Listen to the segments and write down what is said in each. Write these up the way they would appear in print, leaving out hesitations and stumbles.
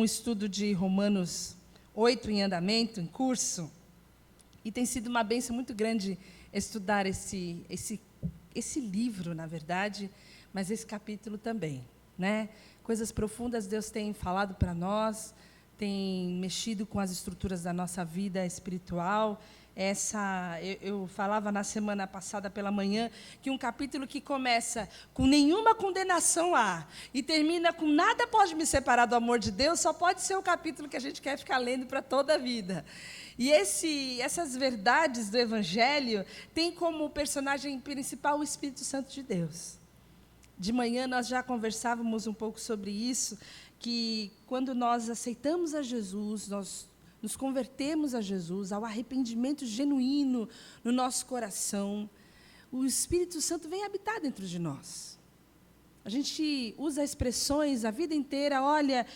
um estudo de Romanos 8 em andamento, em curso, e tem sido uma bênção muito grande estudar esse livro, na verdade, mas esse capítulo também, né? Coisas profundas Deus tem falado para nós, tem mexido com as estruturas da nossa vida espiritual. Eu falava na semana passada pela manhã que um capítulo que começa com nenhuma condenação há e termina com nada pode me separar do amor de Deus, só pode ser o capítulo que a gente quer ficar lendo para toda a vida. E essas verdades do Evangelho têm como personagem principal o Espírito Santo de Deus. De manhã nós já conversávamos um pouco sobre isso, que quando nós aceitamos a Jesus, nós nos convertemos a Jesus, ao arrependimento genuíno no nosso coração, o Espírito Santo vem habitar dentro de nós. A gente usa expressões a vida inteira, olha,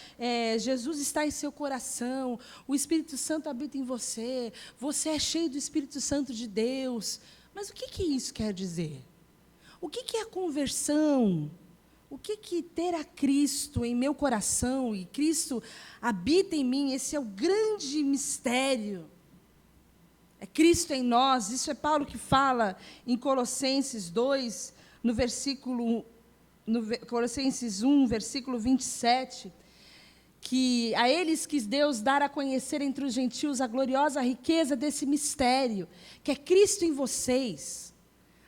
Jesus está em seu coração, o Espírito Santo habita em você, você é cheio do Espírito Santo de Deus. Mas o que isso quer dizer? O que é conversão? O que ter a Cristo em meu coração e Cristo habita em mim? Esse é o grande mistério. É Cristo em nós. Isso é Paulo que fala em Colossenses 2, Colossenses 1, versículo 27, que a eles quis Deus dar a conhecer entre os gentios a gloriosa riqueza desse mistério, que é Cristo em vocês.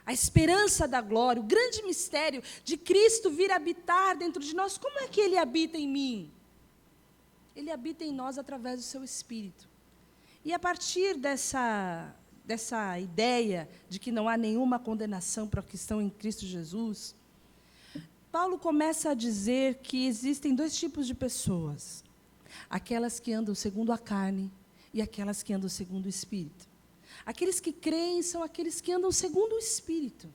A esperança da glória, o grande mistério de Cristo vir habitar dentro de nós. Como é que Ele habita em mim? Ele habita em nós através do seu Espírito. E a partir dessa ideia de que não há nenhuma condenação para os que estão em Cristo Jesus, Paulo começa a dizer que existem dois tipos de pessoas. Aquelas que andam segundo a carne e aquelas que andam segundo o Espírito. Aqueles que creem são aqueles que andam segundo o Espírito.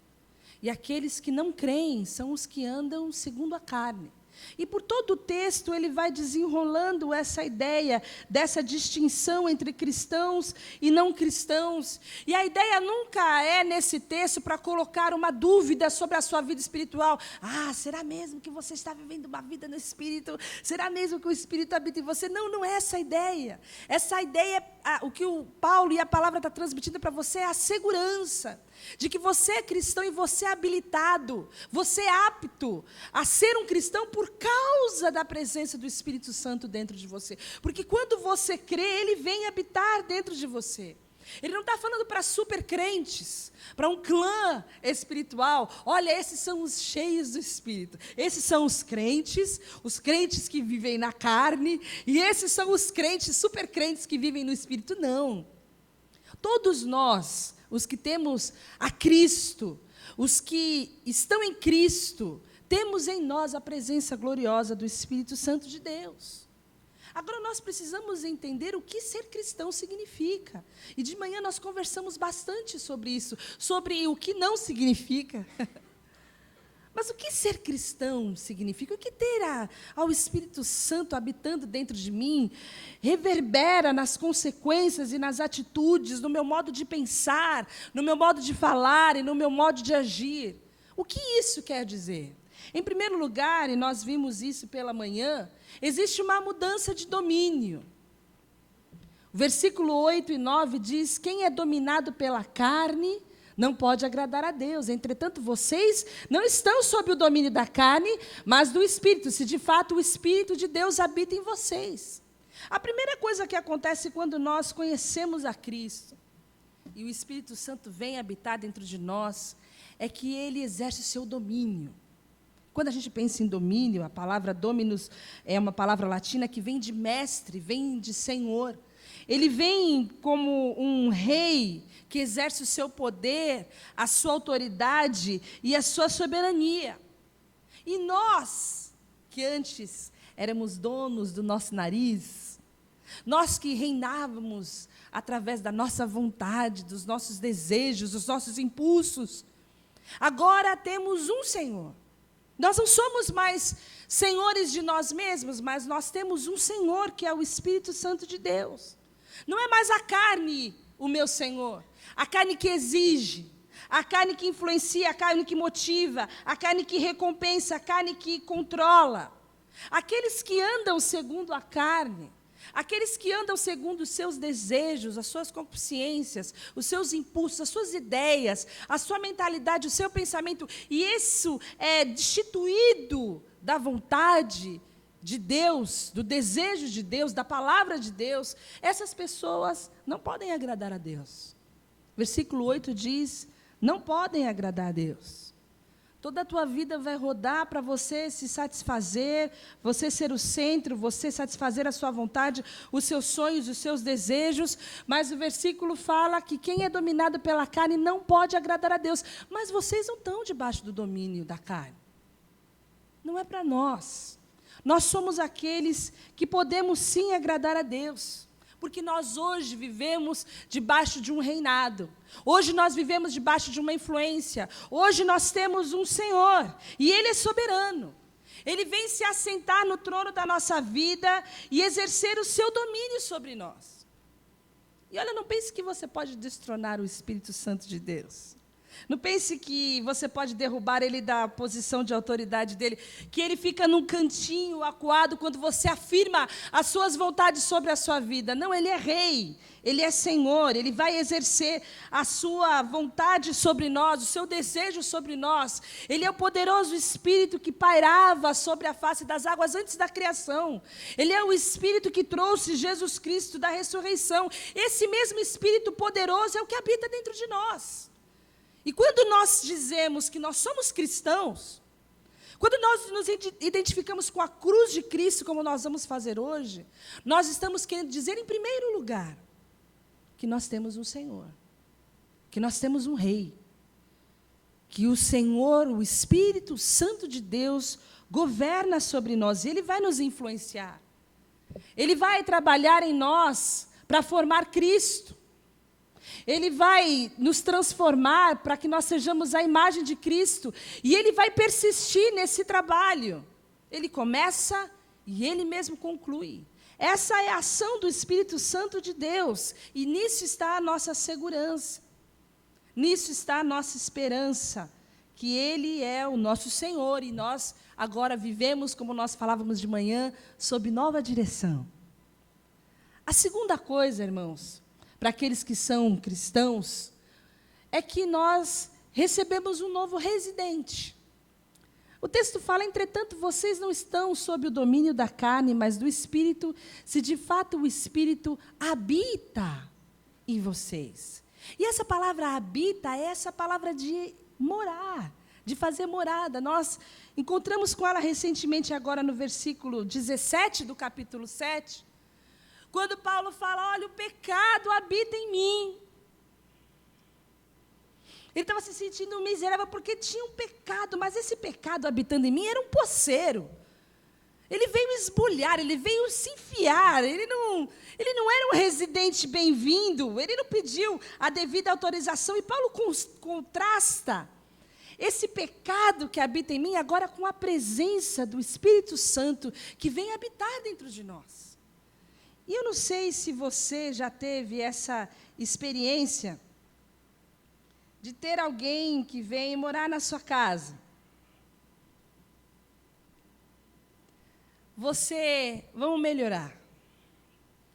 E aqueles que não creem são os que andam segundo a carne. E por todo o texto ele vai desenrolando essa ideia dessa distinção entre cristãos e não cristãos. E a ideia nunca é nesse texto para colocar uma dúvida sobre a sua vida espiritual. Será mesmo que você está vivendo uma vida no Espírito? Será mesmo que o Espírito habita em você? Não, não é essa a ideia. Essa ideia, o que o Paulo e a palavra está transmitindo para você é a segurança de que você é cristão e você é habilitado, você é apto a ser um cristão por causa da presença do Espírito Santo dentro de você. Porque quando você crê, Ele vem habitar dentro de você. Ele não está falando para super crentes, para um clã espiritual. Olha, esses são os cheios do Espírito. Esses são os crentes que vivem na carne, e esses são os crentes, super crentes que vivem no Espírito. Não. Todos nós, os que temos a Cristo, os que estão em Cristo, temos em nós a presença gloriosa do Espírito Santo de Deus. Agora, nós precisamos entender o que ser cristão significa. E de manhã nós conversamos bastante sobre isso, sobre o que não significa. Mas o que ser cristão significa? O que ter ao Espírito Santo habitando dentro de mim reverbera nas consequências e nas atitudes, no meu modo de pensar, no meu modo de falar e no meu modo de agir. O que isso quer dizer? Em primeiro lugar, e nós vimos isso pela manhã, existe uma mudança de domínio. O versículo 8 e 9 diz: quem é dominado pela carne não pode agradar a Deus. Entretanto, vocês não estão sob o domínio da carne, mas do Espírito, se de fato o Espírito de Deus habita em vocês. A primeira coisa que acontece quando nós conhecemos a Cristo, e o Espírito Santo vem habitar dentro de nós, é que Ele exerce o seu domínio. Quando a gente pensa em domínio, a palavra dominus é uma palavra latina que vem de mestre, vem de senhor. Ele vem como um rei que exerce o seu poder, a sua autoridade e a sua soberania. E nós, que antes éramos donos do nosso nariz, nós que reinávamos através da nossa vontade, dos nossos desejos, dos nossos impulsos, agora temos um Senhor. Nós não somos mais senhores de nós mesmos, mas nós temos um Senhor, que é o Espírito Santo de Deus. Não é mais a carne o meu Senhor, a carne que exige, a carne que influencia, a carne que motiva, a carne que recompensa, a carne que controla. Aqueles que andam segundo a carne, aqueles que andam segundo os seus desejos, as suas concupiscências, os seus impulsos, as suas ideias, a sua mentalidade, o seu pensamento, e isso é destituído da vontade de Deus, do desejo de Deus, da palavra de Deus, essas pessoas não podem agradar a Deus. Versículo 8 diz, não podem agradar a Deus. Toda a tua vida vai rodar para você se satisfazer, você ser o centro, você satisfazer a sua vontade, os seus sonhos, os seus desejos. Mas o versículo fala que quem é dominado pela carne não pode agradar a Deus. Mas vocês não estão debaixo do domínio da carne. Não é para nós. Nós somos aqueles que podemos sim agradar a Deus. Porque nós hoje vivemos debaixo de um reinado. Hoje nós vivemos debaixo de uma influência. Hoje nós temos um Senhor. E Ele é soberano. Ele vem se assentar no trono da nossa vida e exercer o seu domínio sobre nós. E olha, não pense que você pode destronar o Espírito Santo de Deus. Não pense que você pode derrubar ele da posição de autoridade dele, que ele fica num cantinho acuado quando você afirma as suas vontades sobre a sua vida. Não, ele é rei, ele é Senhor, ele vai exercer a sua vontade sobre nós, o seu desejo sobre nós. Ele é o poderoso Espírito que pairava sobre a face das águas antes da criação. Ele é o Espírito que trouxe Jesus Cristo da ressurreição. Esse mesmo Espírito poderoso é o que habita dentro de nós. E quando nós dizemos que nós somos cristãos, quando nós nos identificamos com a cruz de Cristo, como nós vamos fazer hoje, nós estamos querendo dizer, em primeiro lugar, que nós temos um Senhor, que nós temos um Rei, que o Senhor, o Espírito Santo de Deus, governa sobre nós, e Ele vai nos influenciar. Ele vai trabalhar em nós para formar Cristo. Ele vai nos transformar para que nós sejamos a imagem de Cristo. E Ele vai persistir nesse trabalho. Ele começa e Ele mesmo conclui. Essa é a ação do Espírito Santo de Deus. E nisso está a nossa segurança. Nisso está a nossa esperança. Que Ele é o nosso Senhor. E nós agora vivemos, como nós falávamos de manhã, sob nova direção. A segunda coisa, irmãos, para aqueles que são cristãos, é que nós recebemos um novo residente. O texto fala, entretanto, vocês não estão sob o domínio da carne, mas do Espírito, se de fato o Espírito habita em vocês. E essa palavra habita é essa palavra de morar, de fazer morada. Nós encontramos com ela recentemente agora no versículo 17 do capítulo 7, quando Paulo fala, olha, o pecado habita em mim. Ele estava se sentindo miserável porque tinha um pecado, mas esse pecado habitando em mim era um poceiro. Ele veio esbulhar, ele veio se enfiar, ele não era um residente bem-vindo, ele não pediu a devida autorização. E Paulo contrasta esse pecado que habita em mim agora com a presença do Espírito Santo que vem habitar dentro de nós. E eu não sei se você já teve essa experiência de ter alguém que vem morar na sua casa. Vamos melhorar.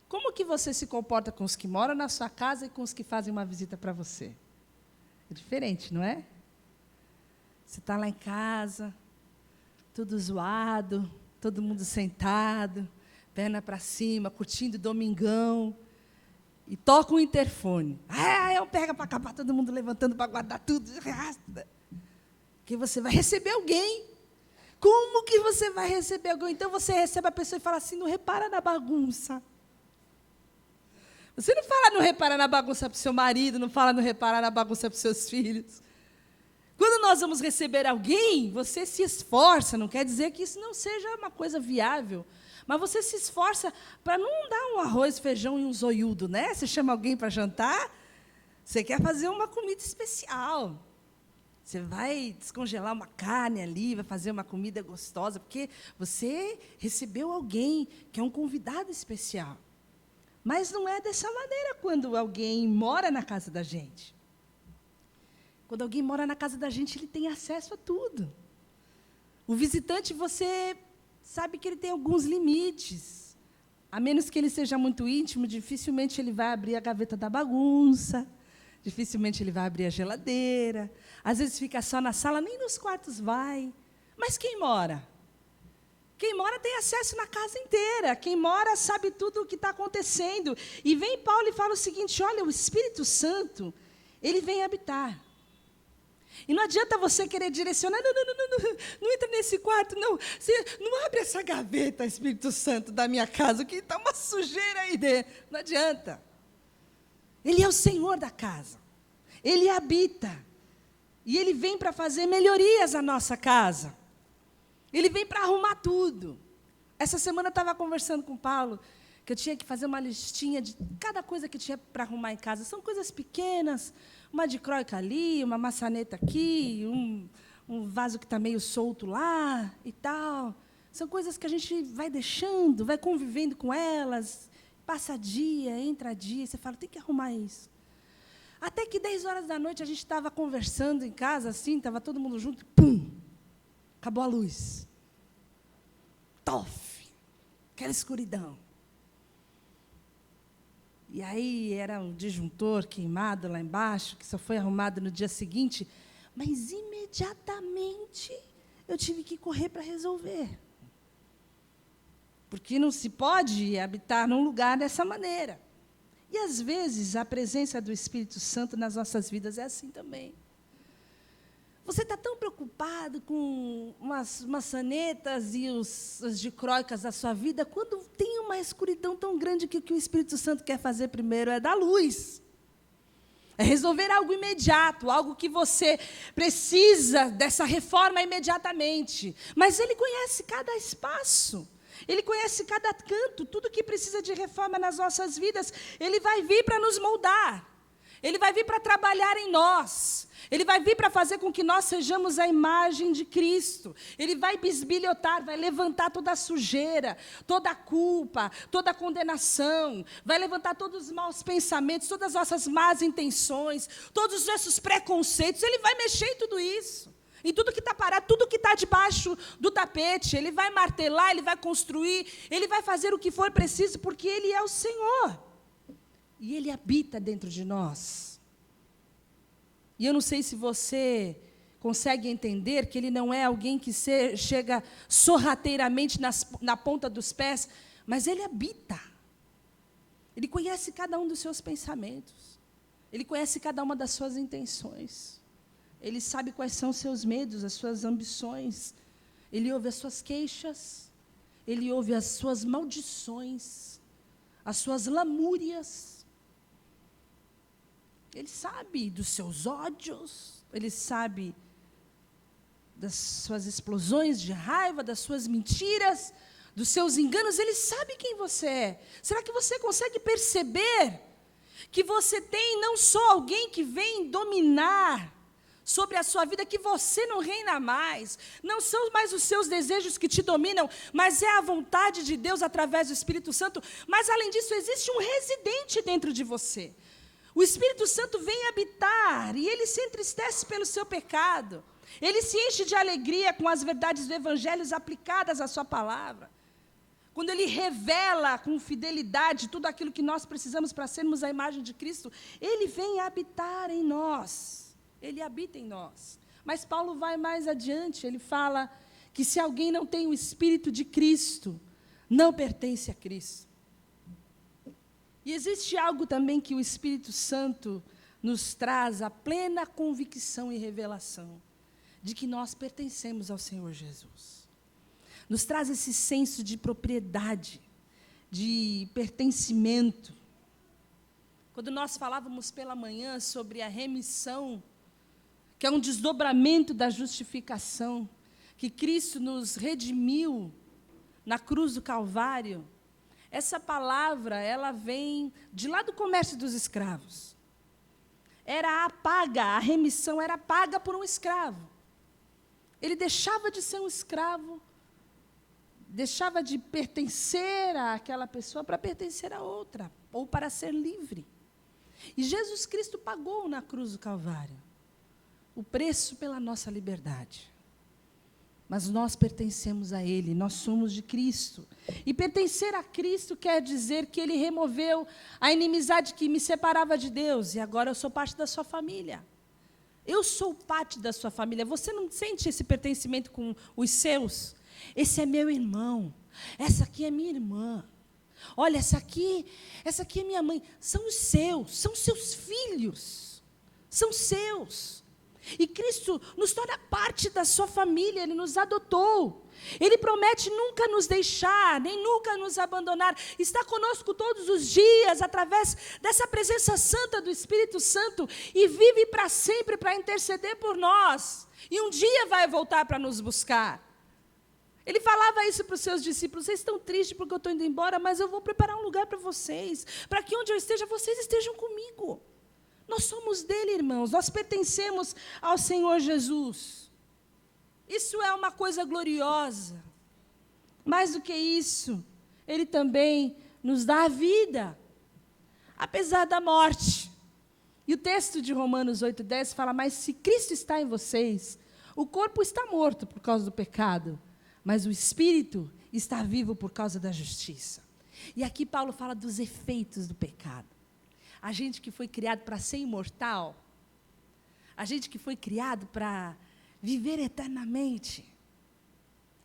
Como que você se comporta com os que moram na sua casa e com os que fazem uma visita para você? É diferente, não é? Você está lá em casa, tudo zoado, todo mundo sentado, perna para cima, curtindo domingão, e toca o interfone. Eu pego para acabar, todo mundo levantando para guardar tudo. Porque você vai receber alguém. Como que você vai receber alguém? Então você recebe a pessoa e fala assim, não repara na bagunça. Você não fala não repara na bagunça para o seu marido, não fala não repara na bagunça para os seus filhos. Quando nós vamos receber alguém, você se esforça, não quer dizer que isso não seja uma coisa viável, mas você se esforça para não dar um arroz, feijão e um zoiudo, né? Você chama alguém para jantar, você quer fazer uma comida especial. Você vai descongelar uma carne ali, vai fazer uma comida gostosa, porque você recebeu alguém que é um convidado especial. Mas não é dessa maneira quando alguém mora na casa da gente. Quando alguém mora na casa da gente, ele tem acesso a tudo. O visitante, você sabe que ele tem alguns limites. A menos que ele seja muito íntimo, dificilmente ele vai abrir a gaveta da bagunça, dificilmente ele vai abrir a geladeira. Às vezes fica só na sala, nem nos quartos vai. Mas quem mora? Quem mora tem acesso na casa inteira. Quem mora sabe tudo o que está acontecendo. E vem Paulo e fala o seguinte: olha, o Espírito Santo, ele vem habitar. E não adianta você querer direcionar, não entra nesse quarto, não. Você não abre essa gaveta, Espírito Santo, da minha casa, que está uma sujeira aí dentro. Não adianta. Ele é o Senhor da casa. Ele habita. E Ele vem para fazer melhorias à nossa casa. Ele vem para arrumar tudo. Essa semana eu estava conversando com o Paulo, que eu tinha que fazer uma listinha de cada coisa que tinha para arrumar em casa. São coisas pequenas, uma dicróica ali, uma maçaneta aqui, um vaso que está meio solto lá e tal. São coisas que a gente vai deixando, vai convivendo com elas, passa dia, entra dia, e você fala, tem que arrumar isso. Até que 10 horas da noite a gente estava conversando em casa, assim, estava todo mundo junto, pum! Acabou a luz. Tof! Aquela escuridão. E aí era um disjuntor queimado lá embaixo, que só foi arrumado no dia seguinte, mas imediatamente eu tive que correr para resolver. Porque não se pode habitar num lugar dessa maneira. E, às vezes, a presença do Espírito Santo nas nossas vidas é assim também. Você está tão preocupado com umas maçanetas e as dicróicas da sua vida, quando tem uma escuridão tão grande que o que o Espírito Santo quer fazer primeiro é dar luz. É resolver algo imediato, algo que você precisa dessa reforma imediatamente. Mas Ele conhece cada espaço. Ele conhece cada canto, tudo que precisa de reforma nas nossas vidas. Ele vai vir para nos moldar. Ele vai vir para trabalhar em nós. Ele vai vir para fazer com que nós sejamos a imagem de Cristo. Ele vai bisbilhotar, vai levantar toda a sujeira, toda a culpa, toda a condenação. Vai levantar todos os maus pensamentos, todas as nossas más intenções, todos os nossos preconceitos. Ele vai mexer em tudo isso. Em tudo que está parado, tudo que está debaixo do tapete. Ele vai martelar, Ele vai construir, Ele vai fazer o que for preciso, porque Ele é o Senhor. E Ele habita dentro de nós. E eu não sei se você consegue entender que Ele não é alguém que chega sorrateiramente na ponta dos pés, mas Ele habita. Ele conhece cada um dos seus pensamentos. Ele conhece cada uma das suas intenções. Ele sabe quais são os seus medos, as suas ambições. Ele ouve as suas queixas. Ele ouve as suas maldições, as suas lamúrias. Ele sabe dos seus ódios, Ele sabe das suas explosões de raiva, das suas mentiras, dos seus enganos. Ele sabe quem você é. Será que você consegue perceber que você tem não só alguém que vem dominar sobre a sua vida, que você não reina mais, não são mais os seus desejos que te dominam, mas é a vontade de Deus através do Espírito Santo. Mas, além disso, existe um residente dentro de você. O Espírito Santo vem habitar e Ele se entristece pelo seu pecado. Ele se enche de alegria com as verdades do Evangelho aplicadas à sua palavra. Quando Ele revela com fidelidade tudo aquilo que nós precisamos para sermos a imagem de Cristo, Ele vem habitar em nós. Ele habita em nós. Mas Paulo vai mais adiante, ele fala que se alguém não tem o Espírito de Cristo, não pertence a Cristo. E existe algo também que o Espírito Santo nos traz, a plena convicção e revelação de que nós pertencemos ao Senhor Jesus. Nos traz esse senso de propriedade, de pertencimento. Quando nós falávamos pela manhã sobre a remissão, que é um desdobramento da justificação, que Cristo nos redimiu na cruz do Calvário, essa palavra, ela vem de lá do comércio dos escravos. Era a paga, a remissão era paga por um escravo. Ele deixava de ser um escravo, deixava de pertencer àquela pessoa para pertencer a outra, ou para ser livre. E Jesus Cristo pagou na cruz do Calvário o preço pela nossa liberdade. mas nós pertencemos a Ele, nós somos de Cristo. E pertencer a Cristo quer dizer que Ele removeu a inimizade que me separava de Deus, e agora eu sou parte da sua família. Eu sou parte da sua família. Você não sente esse pertencimento com os seus? Esse é meu irmão, essa aqui é minha irmã. Olha, essa aqui é minha mãe. São os seus, são seus filhos, são seus. E Cristo nos torna parte da sua família, Ele nos adotou. Ele promete nunca nos deixar, nem nunca nos abandonar. Está conosco todos os dias, através dessa presença santa do Espírito Santo, e vive para sempre para interceder por nós. E um dia vai voltar para nos buscar. Ele falava isso para os seus discípulos: vocês estão tristes porque eu estou indo embora, mas eu vou preparar um lugar para vocês, para que onde eu esteja, vocês estejam comigo. Nós somos dele, irmãos, nós pertencemos ao Senhor Jesus. Isso é uma coisa gloriosa. Mais do que isso, Ele também nos dá a vida, apesar da morte. E o texto de Romanos 8,10 fala: mas se Cristo está em vocês, o corpo está morto por causa do pecado, mas o Espírito está vivo por causa da justiça. E aqui Paulo fala dos efeitos do pecado. A gente que foi criado para ser imortal, a gente que foi criado para viver eternamente,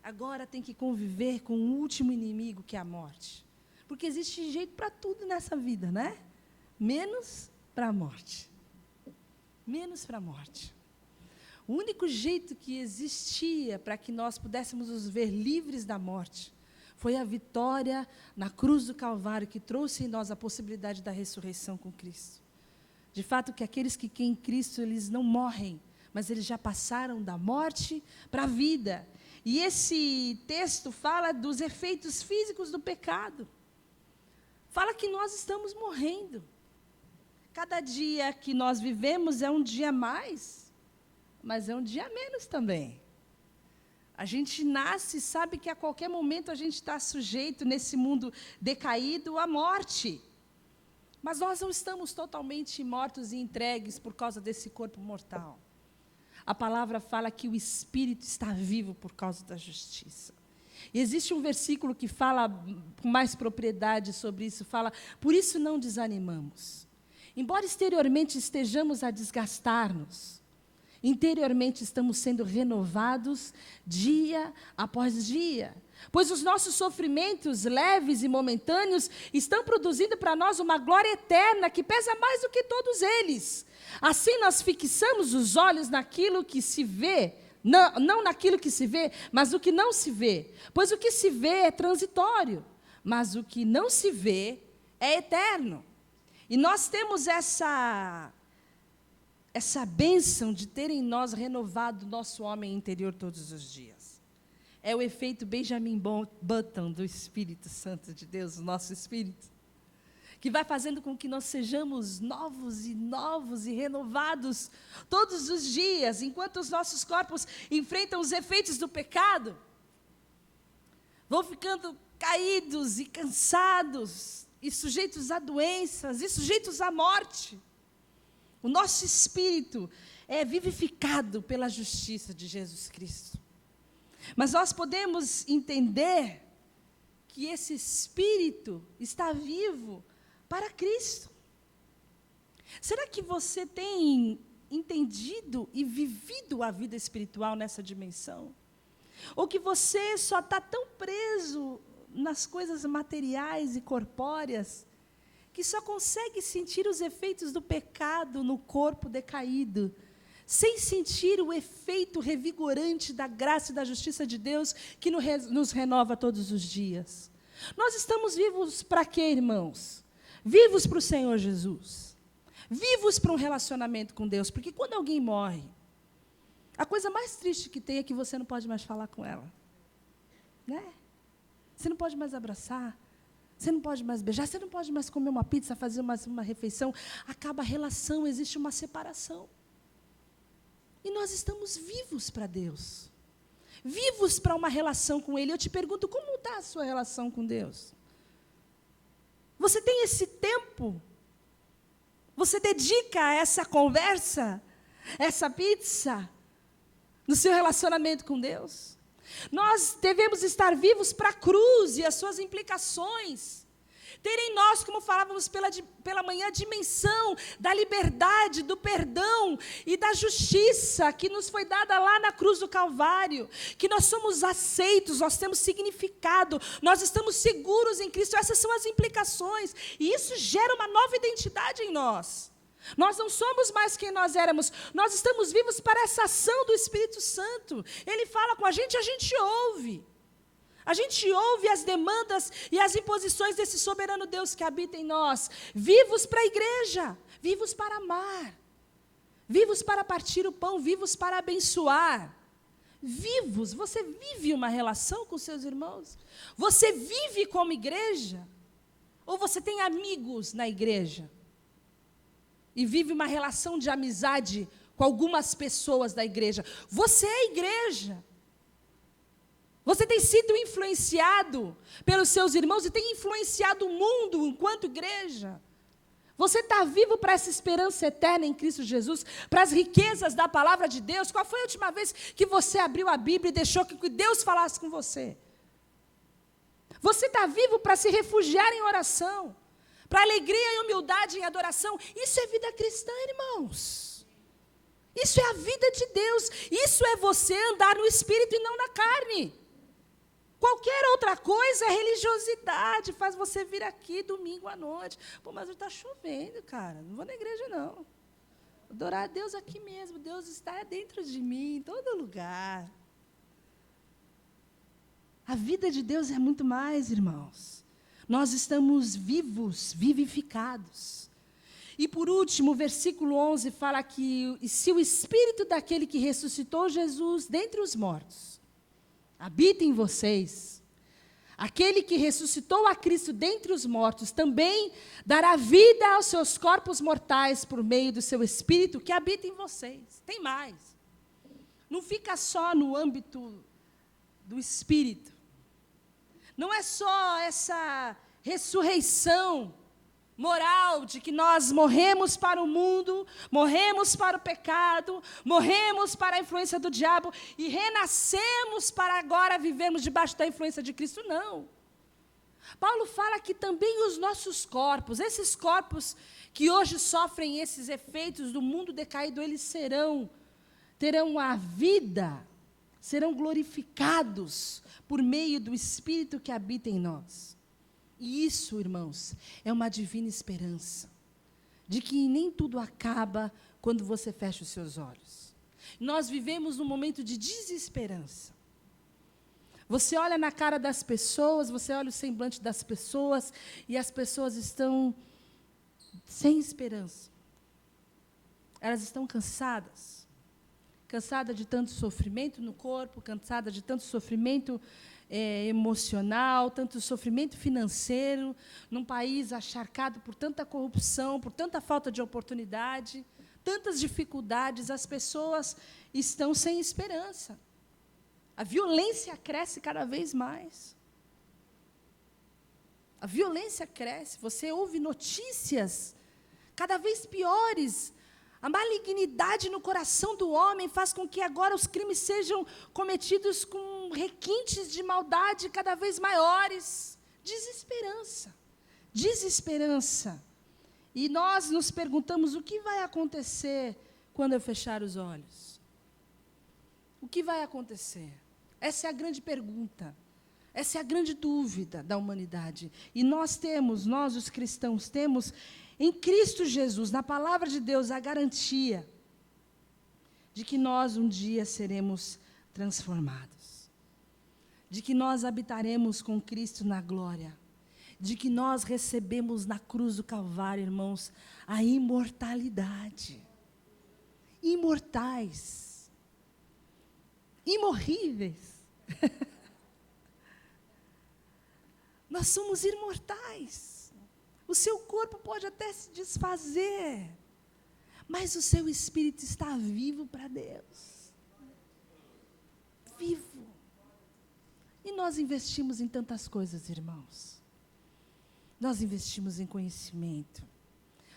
agora tem que conviver com o último inimigo, que é a morte. Porque existe jeito para tudo nessa vida, né? Menos para a morte. Menos para a morte. O único jeito que existia para que nós pudéssemos nos ver livres da morte foi a vitória na cruz do Calvário, que trouxe em nós a possibilidade da ressurreição com Cristo. De fato, que aqueles que creem em Cristo, eles não morrem, mas eles já passaram da morte para a vida. E esse texto fala dos efeitos físicos do pecado. Fala que nós estamos morrendo. Cada dia que nós vivemos é um dia a mais, mas é um dia a menos também. A gente nasce e sabe que a qualquer momento a gente está sujeito, nesse mundo decaído, à morte. Mas nós não estamos totalmente mortos e entregues por causa desse corpo mortal. A palavra fala que o Espírito está vivo por causa da justiça. E existe um versículo que fala com mais propriedade sobre isso, fala: por isso não desanimamos. Embora exteriormente estejamos a desgastar-nos, interiormente estamos sendo renovados dia após dia. Pois os nossos sofrimentos leves e momentâneos estão produzindo para nós uma glória eterna que pesa mais do que todos eles. Assim nós fixamos os olhos naquilo que se vê, não naquilo que se vê, mas no que não se vê. Pois o que se vê é transitório, mas o que não se vê é eterno. E nós temos essa bênção de ter em nós renovado o nosso homem interior todos os dias. É o efeito Benjamin Button do Espírito Santo de Deus, o nosso Espírito, que vai fazendo com que nós sejamos novos e renovados todos os dias, enquanto os nossos corpos enfrentam os efeitos do pecado, vão ficando caídos e cansados, e sujeitos a doenças, e sujeitos à morte. O nosso espírito é vivificado pela justiça de Jesus Cristo. Mas nós podemos entender que esse espírito está vivo para Cristo. Será que você tem entendido e vivido a vida espiritual nessa dimensão? Ou que você só está tão preso nas coisas materiais e corpóreas que só consegue sentir os efeitos do pecado no corpo decaído, sem sentir o efeito revigorante da graça e da justiça de Deus que nos renova todos os dias? Nós estamos vivos para quê, irmãos? Vivos para o Senhor Jesus. Vivos para um relacionamento com Deus. Porque quando alguém morre, a coisa mais triste que tem é que você não pode mais falar com ela. Né? Você não pode mais abraçar. Você não pode mais beijar, você não pode mais comer uma pizza, fazer uma refeição. Acaba a relação, existe uma separação. E nós estamos vivos para Deus. Vivos para uma relação com Ele. Eu te pergunto, como está a sua relação com Deus? Você tem esse tempo? Você dedica essa conversa, essa pizza, no seu relacionamento com Deus? Nós devemos estar vivos para a cruz e as suas implicações. Ter em nós, como falávamos pela manhã, a dimensão da liberdade, do perdão e da justiça que nos foi dada lá na cruz do Calvário. Que nós somos aceitos, nós temos significado, nós estamos seguros em Cristo. Essas são as implicações. E isso gera uma nova identidade em nós. Nós não somos mais quem nós éramos. Nós estamos vivos para essa ação do Espírito Santo. Ele fala com a gente ouve. A gente ouve as demandas e as imposições desse soberano Deus que habita em nós. Vivos para a igreja, vivos para amar, vivos para partir o pão, vivos para abençoar. Vivos, você vive uma relação com seus irmãos? Você vive como igreja? Ou você tem amigos na igreja? E vive uma relação de amizade com algumas pessoas da igreja? Você é a igreja. Você tem sido influenciado pelos seus irmãos e tem influenciado o mundo enquanto igreja. Você está vivo para essa esperança eterna em Cristo Jesus, para as riquezas da palavra de Deus? Qual foi a última vez que você abriu a Bíblia e deixou que Deus falasse com você? Você está vivo para se refugiar em oração, para alegria e humildade em adoração? Isso é vida cristã, irmãos. Isso é a vida de Deus. Isso é você andar no Espírito e não na carne. Qualquer outra coisa é religiosidade, faz você vir aqui domingo à noite. Pô, mas está chovendo, cara, não vou na igreja, não. Vou adorar a Deus aqui mesmo, Deus está dentro de mim, em todo lugar. A vida de Deus é muito mais, irmãos. Nós estamos vivos, vivificados. E, por último, o versículo 11 fala que se o Espírito daquele que ressuscitou Jesus dentre os mortos habita em vocês, aquele que ressuscitou a Cristo dentre os mortos também dará vida aos seus corpos mortais por meio do seu Espírito que habita em vocês. Tem mais. Não fica só no âmbito do Espírito. Não é só essa ressurreição moral de que nós morremos para o mundo, morremos para o pecado, morremos para a influência do diabo e renascemos para agora vivermos debaixo da influência de Cristo, não. Paulo fala que também os nossos corpos, esses corpos que hoje sofrem esses efeitos do mundo decaído, eles terão a vida, serão glorificados por meio do Espírito que habita em nós. E isso, irmãos, é uma divina esperança, de que nem tudo acaba quando você fecha os seus olhos. Nós vivemos num momento de desesperança. Você olha na cara das pessoas, você olha o semblante das pessoas, e as pessoas estão sem esperança. Elas estão cansadas de tanto sofrimento no corpo, cansadas de tanto sofrimento emocional, tanto sofrimento financeiro, num país acharcado por tanta corrupção, por tanta falta de oportunidade, tantas dificuldades, as pessoas estão sem esperança. A violência cresce cada vez mais. A violência cresce, você ouve notícias cada vez piores. A malignidade no coração do homem faz com que agora os crimes sejam cometidos com requintes de maldade cada vez maiores. Desesperança. Desesperança. E nós nos perguntamos, o que vai acontecer quando eu fechar os olhos? O que vai acontecer? Essa é a grande pergunta. Essa é a grande dúvida da humanidade. E nós os cristãos, temos em Cristo Jesus, na palavra de Deus, a garantia de que nós um dia seremos transformados, de que nós habitaremos com Cristo na glória, de que nós recebemos na cruz do Calvário, irmãos, a imortalidade. Imortais, imorríveis. Nós somos imortais. O seu corpo pode até se desfazer, mas o seu espírito está vivo para Deus. Vivo. E nós investimos em tantas coisas, irmãos. Nós investimos em conhecimento.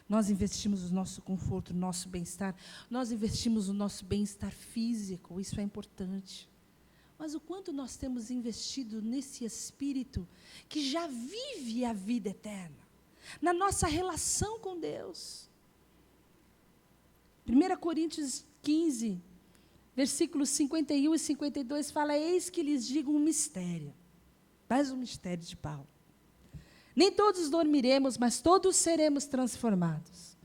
Nós investimos no nosso conforto, no nosso bem-estar. Nós investimos no nosso bem-estar físico, isso é importante. mas o quanto nós temos investido nesse Espírito que já vive a vida eterna, na nossa relação com Deus. 1 Coríntios 15, versículos 51 e 52, fala: eis que lhes digo um mistério. Mais um mistério de Paulo. Nem todos dormiremos, mas todos seremos transformados.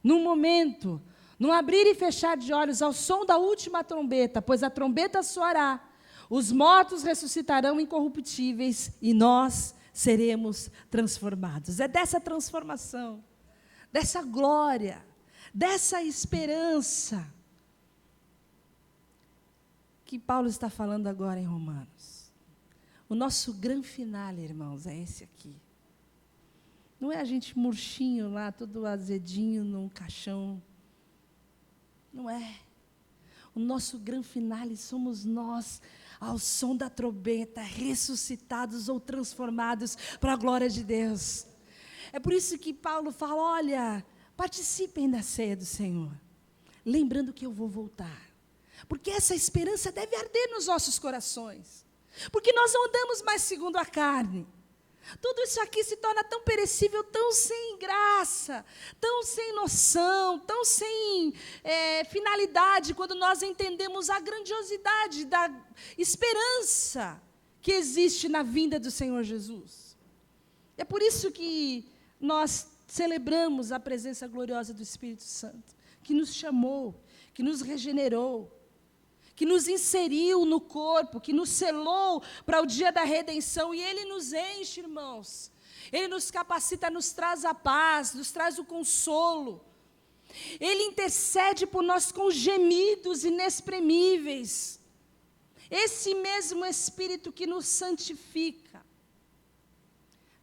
Num momento, num abrir e fechar de olhos, ao som da última trombeta, pois a trombeta soará, os mortos ressuscitarão incorruptíveis e nós seremos transformados. É dessa transformação, dessa glória, dessa esperança que Paulo está falando agora em Romanos. O nosso grande final, irmãos, é esse aqui. Não é a gente murchinho lá, todo azedinho num caixão. Não é. O nosso grande final somos nós, ao som da trombeta, ressuscitados ou transformados para a glória de Deus. É por isso que Paulo fala: olha, participem da ceia do Senhor, lembrando que eu vou voltar. Porque essa esperança deve arder nos nossos corações. Porque nós não andamos mais segundo a carne. Tudo isso aqui se torna tão perecível, tão sem graça, tão sem noção, tão sem finalidade, quando nós entendemos a grandiosidade da esperança que existe na vinda do Senhor Jesus. É por isso que nós celebramos a presença gloriosa do Espírito Santo, que nos chamou, que nos regenerou, que nos inseriu no corpo, que nos selou para o dia da redenção, e Ele nos enche, irmãos. Ele nos capacita, nos traz a paz, nos traz o consolo. Ele intercede por nós com gemidos inexprimíveis. Esse mesmo Espírito que nos santifica,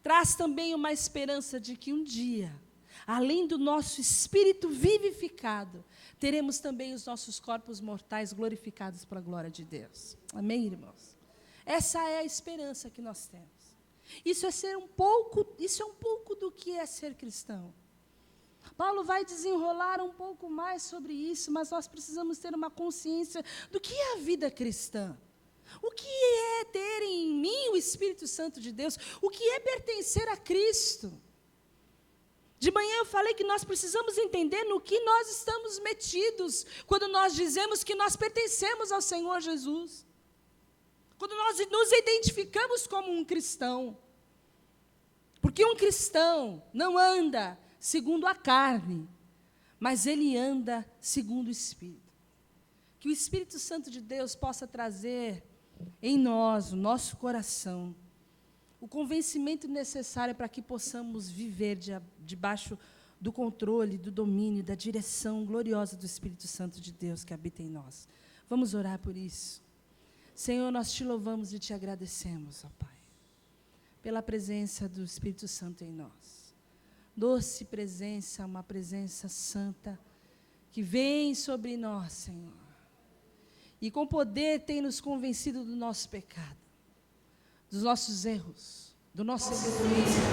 traz também uma esperança de que um dia, além do nosso espírito vivificado, teremos também os nossos corpos mortais glorificados para a glória de Deus. Amém, irmãos? Essa é a esperança que nós temos. Isso é um pouco do que é ser cristão. Paulo vai desenrolar um pouco mais sobre isso, mas nós precisamos ter uma consciência do que é a vida cristã. O que é ter em mim o Espírito Santo de Deus? O que é pertencer a Cristo? De manhã eu falei que nós precisamos entender no que nós estamos metidos quando nós dizemos que nós pertencemos ao Senhor Jesus. Quando nós nos identificamos como um cristão. Porque um cristão não anda segundo a carne, mas ele anda segundo o Espírito. Que o Espírito Santo de Deus possa trazer em nós, o nosso coração, o convencimento necessário para que possamos viver debaixo do controle, do domínio, da direção gloriosa do Espírito Santo de Deus que habita em nós. Vamos orar por isso. Senhor, nós te louvamos e te agradecemos, ó Pai, pela presença do Espírito Santo em nós. Doce presença, uma presença santa, que vem sobre nós, Senhor. E com poder tem nos convencido do nosso pecado, dos nossos erros, do nosso egoísmo.